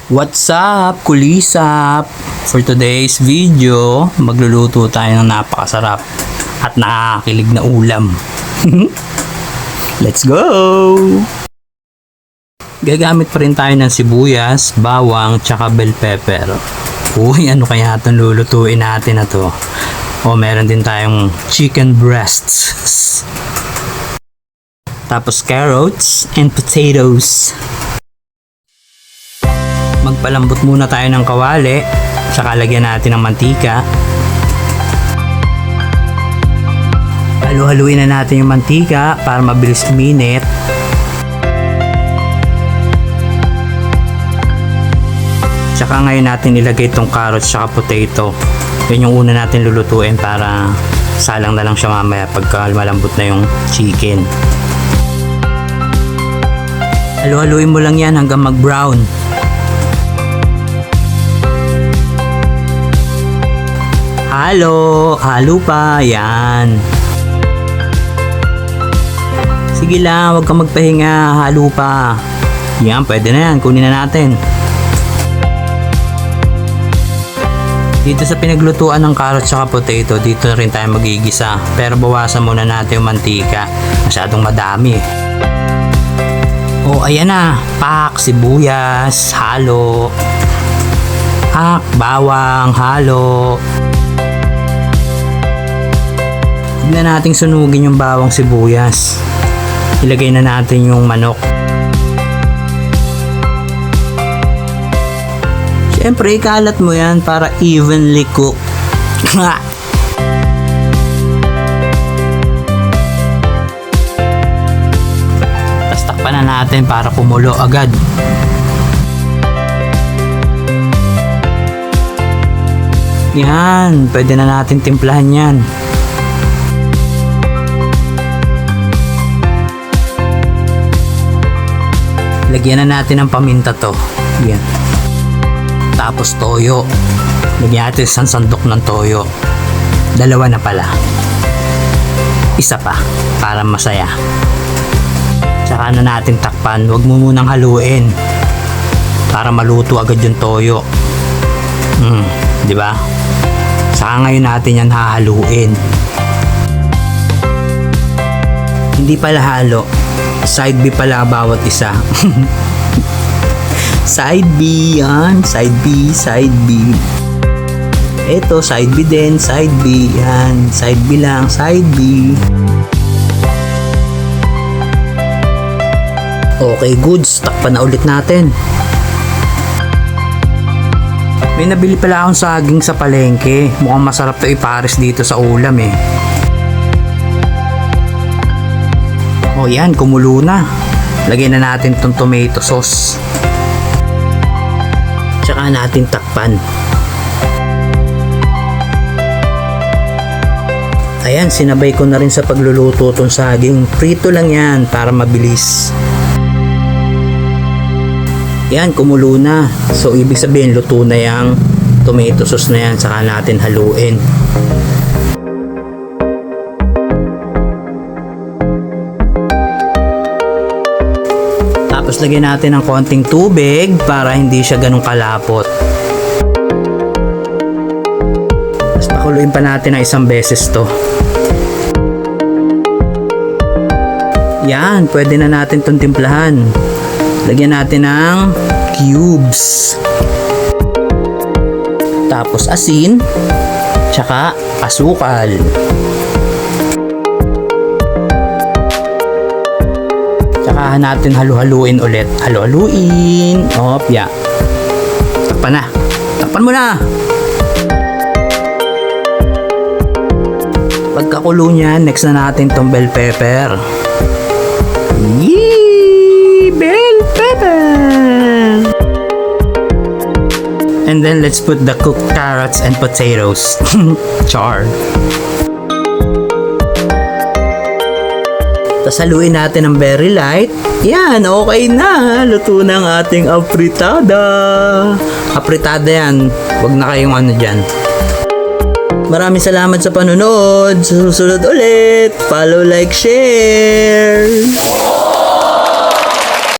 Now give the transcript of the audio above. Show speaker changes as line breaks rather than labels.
What's up, kulisap? For today's video, magluluto tayo ng napakasarap at nakakakilig na ulam. Let's go! Gagamit pa rin tayo ng sibuyas, bawang, tsaka bell pepper. Uy, ano kaya itong lulutuin natin na to? O, meron din tayong chicken breasts. Tapos carrots and potatoes. Magpalambot muna tayo ng kawali, saka lagyan natin ng mantika. Halu-haluin na natin yung mantika para mabilis uminit. Saka ngayon natin ilagay itong carrots saka potato. Yan yung una natin lulutuin para salang na lang siya mamaya pagka malambot na yung chicken. Halu-haluin mo lang yan hanggang mag-brown. Halo pa, yan. Sige lang, huwag kang magpahinga, halo pa. Yan, pwede na yan, kunin na natin. Dito sa pinaglutuan ng carrots at potato, dito na rin tayo magigisa. Pero bawasan muna natin yung mantika, masyadong madami. O, ayan na, pak, sibuyas, halo. Bawang, halo. Huwag na nating sunugin yung bawang sibuyas. Ilagay na natin yung manok. Siyempre, ikalat mo yan para evenly cook. Tapos takpan na natin para kumulo agad. Yan, pwede na natin timplahan yan. Lagyan na natin ng paminta to. Yan. Tapos toyo. Lagyan natin isang sandok ng toyo. Dalawa na pala. Isa pa para masaya. Tsaka na natin takpan. Huwag mo munang haluin para maluto agad yung toyo. Di ba? Saka ngayon natin yan hahaluin. Hindi pala halo. Side B pala bawat isa. Side B yan. Side B, side B. Ito, side B din. Side B yan. Side B lang. Side B. Okay, goods. Takpan na ulit natin. May nabili pala akong saging sa palengke. Mukhang masarap to ipares dito sa ulam eh. O yan, kumulo na. Lagyan na natin itong tomato sauce. Tsaka natin takpan. Ayan, sinabay ko na rin sa pagluluto itong saging. Prito lang yan para mabilis. Yan, kumulo na. So, ibig sabihin, luto na yung tomato sauce na yan. Saka natin haluin. Tapos lagyan natin ng konting tubig para hindi siya ganun kalapot. Tapos pakuluin pa natin ng isang beses to. Yan, pwede na natin itong timplahan. Lagyan natin ng cubes. Tapos asin, tsaka asukal. Tsaka natin halu-haluin ulit. Halu-haluin. Opya. Takpan na. Takpan mo na. Pagkakulo niya, next na natin tong bell pepper. Yee! Bell pepper! And then let's put the cooked carrots and potatoes. Char. Tapos haluin natin ng very light. Yan, okay na. Luto na ang ating apritada. Apritada yan. Huwag na kayong ano dyan. Maraming salamat sa panonood. Susunod ulit. Follow, like, share.